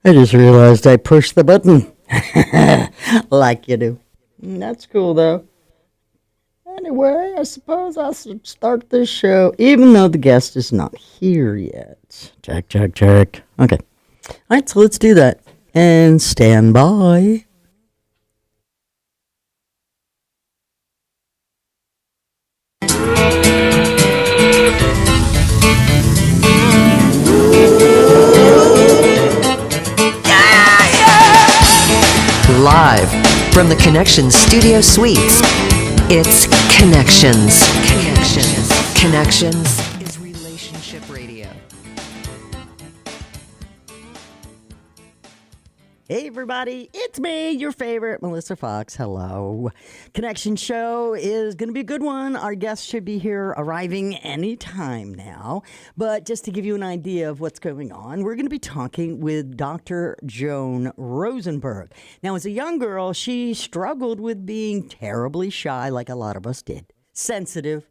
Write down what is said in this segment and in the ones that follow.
I just realized I pushed the button. Like you do. That's cool, though. Anyway, I suppose I should start this show, even though the guest is not here yet. Check, check, check. Okay. All right, so let's do that. And stand by. Live from the Connections Studio Suites, it's Connections. Connections is relationship radio. Hey, everybody, it's me, your favorite Melissa Fox. Hello. Connection Show is going to be a good one. Our guest should be here arriving anytime now. But just to give you an idea of what's going on, we're going to be talking with Dr. Joan Rosenberg. Now, as a young girl, she struggled with being terribly shy, like a lot of us did, sensitive.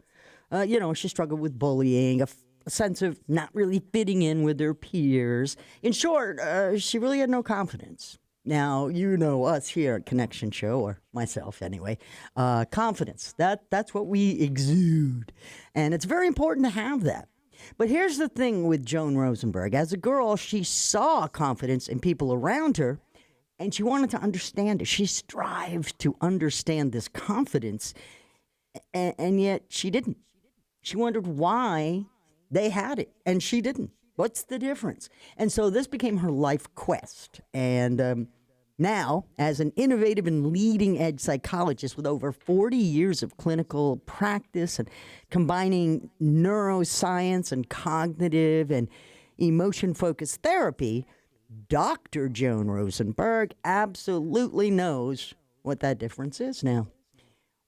She struggled with bullying, a sense of not really fitting in with their peers. In short, she really had no confidence. Now, you know us here at Connection Show, or myself anyway, confidence. That's what we exude. And it's very important to have that. But here's the thing with Joan Rosenberg. As a girl, she saw confidence in people around her, and she wanted to understand it. She strived to understand this confidence, and yet she didn't. She wondered why they had it, and she didn't. What's the difference? And so this became her life quest. And now, as an innovative and leading edge psychologist with over 40 years of clinical practice and combining neuroscience and cognitive and emotion focused therapy, Dr. Joan Rosenberg absolutely knows what that difference is now.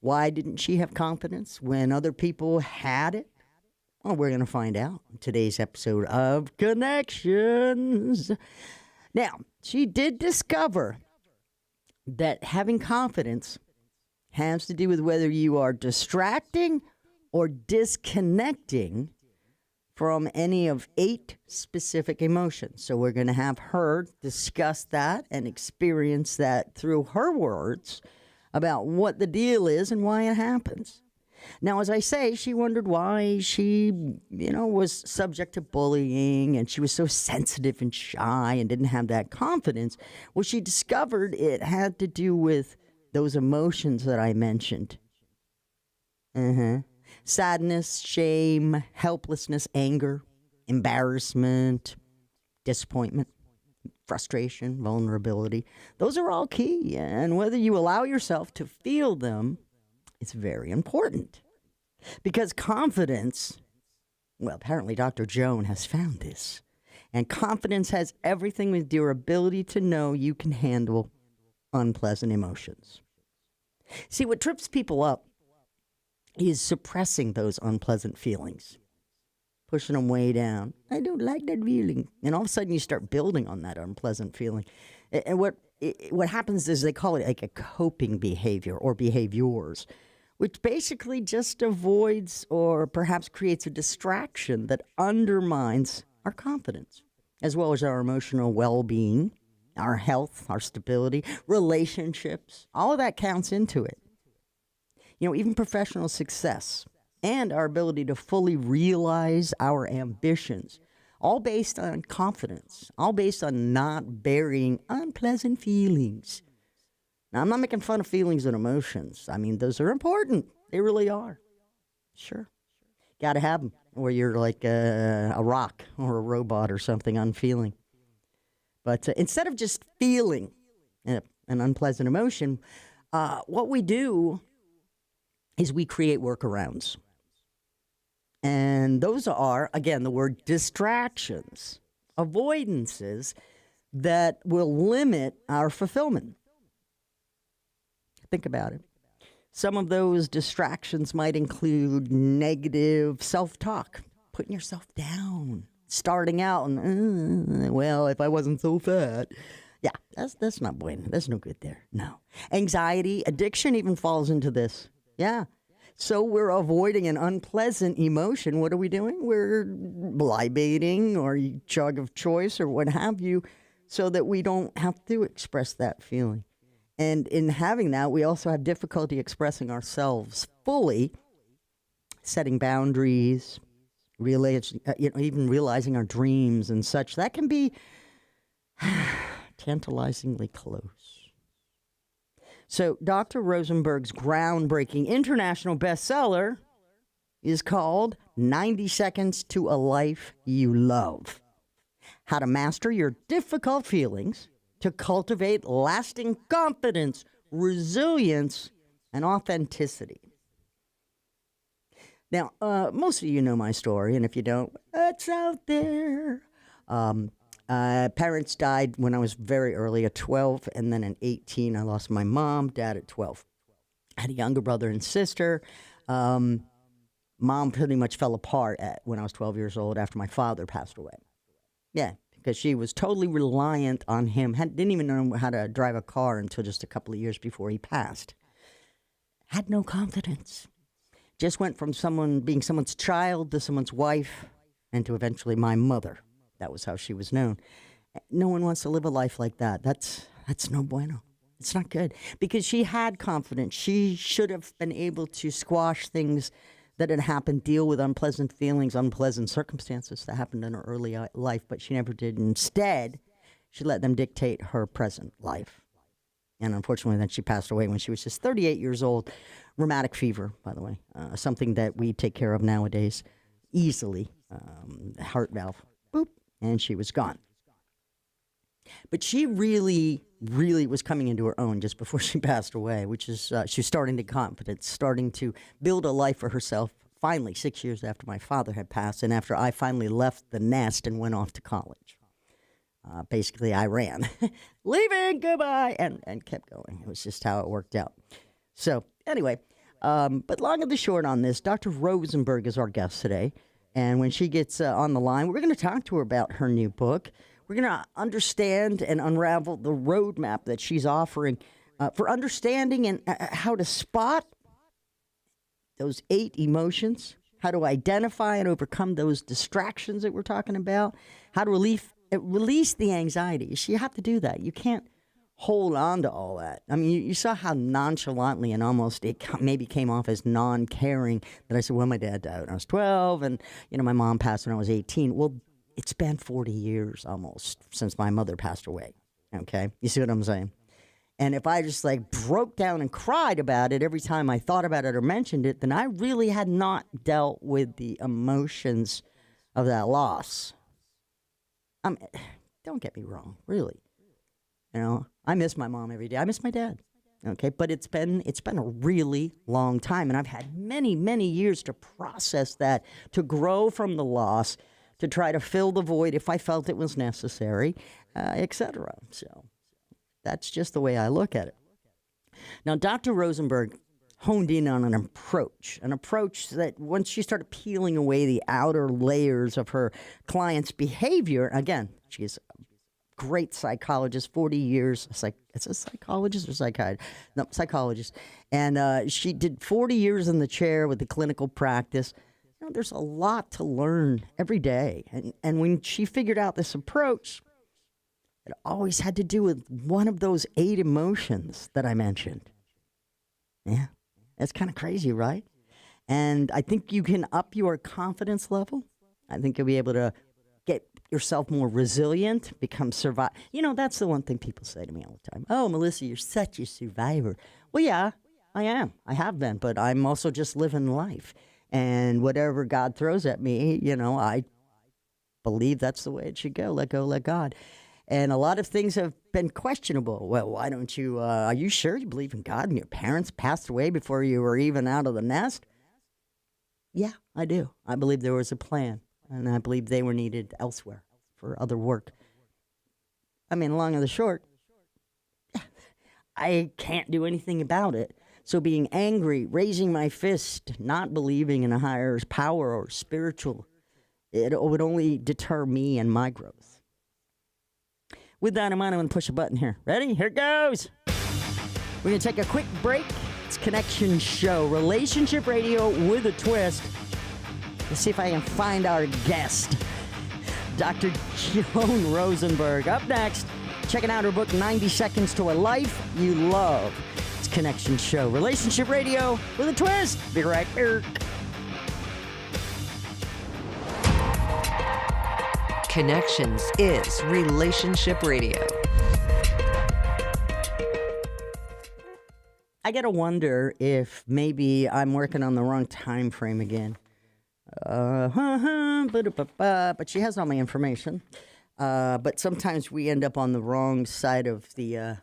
Why didn't she have confidence when other people had it? Well, we're going to find out in today's episode of Connections. Now, she did discover that having confidence has to do with whether you are distracting or disconnecting from any of 8 specific emotions. So we're going to have her discuss that and experience that through her words about what the deal is and why it happens. Now, as I say, she wondered why she, was subject to bullying and she was so sensitive and shy and didn't have that confidence. Well, she discovered it had to do with those emotions that I mentioned. Sadness, shame, helplessness, anger, embarrassment, disappointment, frustration, vulnerability. Those are all key. And whether you allow yourself to feel them, it's very important because confidence, well, apparently Dr. Joan has found this, and confidence has everything with your ability to know you can handle unpleasant emotions. See, what trips people up is suppressing those unpleasant feelings, pushing them way down. I don't like that feeling. And all of a sudden you start building on that unpleasant feeling. And what happens is they call it like a coping behavior or behaviors, which basically just avoids or perhaps creates a distraction that undermines our confidence, as well as our emotional well-being, our health, our stability, relationships. All of that counts into it. Even professional success and our ability to fully realize our ambitions, all based on confidence, all based on not burying unpleasant feelings. Now, I'm not making fun of feelings and emotions. I mean, those are important. They really are. Sure. Got to have them, or you're like a rock or a robot or something unfeeling. But instead of just feeling an unpleasant emotion, what we do is we create workarounds. And those are, again, the word distractions, avoidances that will limit our fulfillment. Think about it. Some of those distractions might include negative self-talk, putting yourself down, starting out and, well, if I wasn't so fat. Yeah, that's not bueno. That's no good there. No. Anxiety, addiction even falls into this. Yeah. So we're avoiding an unpleasant emotion. What are we doing? We're libating or drug of choice or what have you so that we don't have to express that feeling. And in having that, we also have difficulty expressing ourselves fully, setting boundaries, even realizing our dreams and such. That can be tantalizingly close. So Dr. Rosenberg's groundbreaking international bestseller is called 90 Seconds to a Life You Love. How to master your difficult feelings to cultivate lasting confidence, resilience, and authenticity. Now, most of you know my story, and if you don't, it's out there. Parents died when I was very early, at 12, and then at 18, I lost my mom, dad at 12. I had a younger brother and sister. Mom pretty much fell apart when I was 12 years old after my father passed away. Yeah, because she was totally reliant on him. Didn't even know how to drive a car until just a couple of years before he passed. Had no confidence. Just went from being someone's child to someone's wife and to eventually my mother. That was how she was known. No one wants to live a life like that. That's no bueno. It's not good. Because she had confidence. She should have been able to squash things that had happened, deal with unpleasant feelings, unpleasant circumstances that happened in her early life, but she never did. Instead, she let them dictate her present life. And unfortunately, then she passed away when she was just 38 years old. Rheumatic fever, by the way, something that we take care of nowadays easily. Heart valve, boop, and she was gone. But she really, really was coming into her own just before she passed away, which is she's starting to confidence, starting to build a life for herself, finally 6 years after my father had passed and after I finally left the nest and went off to college. Basically, I ran, leaving, goodbye, and kept going. It was just how it worked out. So anyway, but long and the short on this, Dr. Rosenberg is our guest today. And when she gets on the line, we're going to talk to her about her new book. We're going to understand and unravel the roadmap that she's offering for understanding and how to spot those 8 emotions, how to identify and overcome those distractions that we're talking about, how to release the anxiety. You have to do that. You can't hold on to all that. I mean, you saw how nonchalantly and almost it maybe came off as non-caring that I said, well, my dad died when I was 12 and, my mom passed when I was 18. Well, it's been 40 years almost since my mother passed away, okay? You see what I'm saying? And if I just broke down and cried about it every time I thought about it or mentioned it, then I really had not dealt with the emotions of that loss. Don't get me wrong, really. I miss my mom every day. I miss my dad, okay? But it's been a really long time, and I've had many, many years to process that, to grow from the loss, to try to fill the void if I felt it was necessary, etc. So that's just the way I look at it. Now, Dr. Rosenberg honed in on an approach that once she started peeling away the outer layers of her client's behavior, again, she's a great psychologist, 40 years, it's a psychologist or psychiatrist? No, psychologist. And she did 40 years in the chair with the clinical practice. There's a lot to learn every day. And when she figured out this approach, it always had to do with one of those 8 emotions that I mentioned. Yeah, that's kind of crazy, right? And I think you can up your confidence level. I think you'll be able to get yourself more resilient, become survive. That's the one thing people say to me all the time. Oh, Melissa, you're such a survivor. Well, yeah, I am. I have been, but I'm also just living life. And whatever God throws at me, I believe that's the way it should go. Let go, let God. And a lot of things have been questionable. Well, why don't you, are you sure you believe in God and your parents passed away before you were even out of the nest? Yeah, I do. I believe there was a plan, and I believe they were needed elsewhere for other work. Long and the short, I can't do anything about it. So being angry, raising my fist, not believing in a higher power or spiritual, it would only deter me and my growth. With that in mind, I'm going to push a button here. Ready? Here it goes. We're going to take a quick break. It's Connection Show, relationship radio with a twist. Let's see if I can find our guest. Dr. Joan Rosenberg. Up next, checking out her book, 90 Seconds to a Life You Love. It's Connection Show, relationship radio with a twist. Be right back. Connections is relationship radio. I gotta wonder if maybe I'm working on the wrong time frame again. But she has all my information. But sometimes we end up on the wrong side of the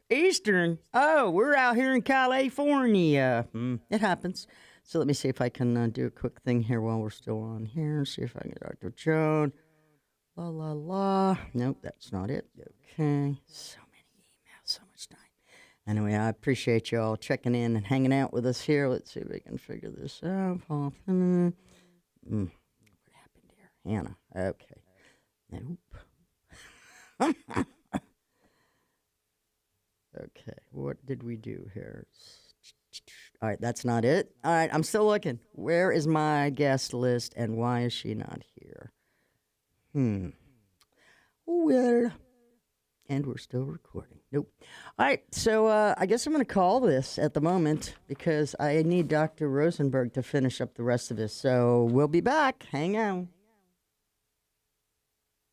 Eastern. Oh, we're out here in California. It happens. So let me see if I can do a quick thing here while we're still on here. See if I can get Dr. Joan. La la la. Nope, that's not it. Okay. So many emails, so much time. Anyway, I appreciate you all checking in and hanging out with us here. Let's see if we can figure this out. What happened here? Hannah. Okay. Nope. Okay. What did we do here? All right, that's not it. All right, I'm still looking. Where is my guest list and why is she not here? Well, and we're still recording. Nope. All right, so I guess I'm going to call this at the moment because I need Dr. Rosenberg to finish up the rest of this. So we'll be back. Hang on.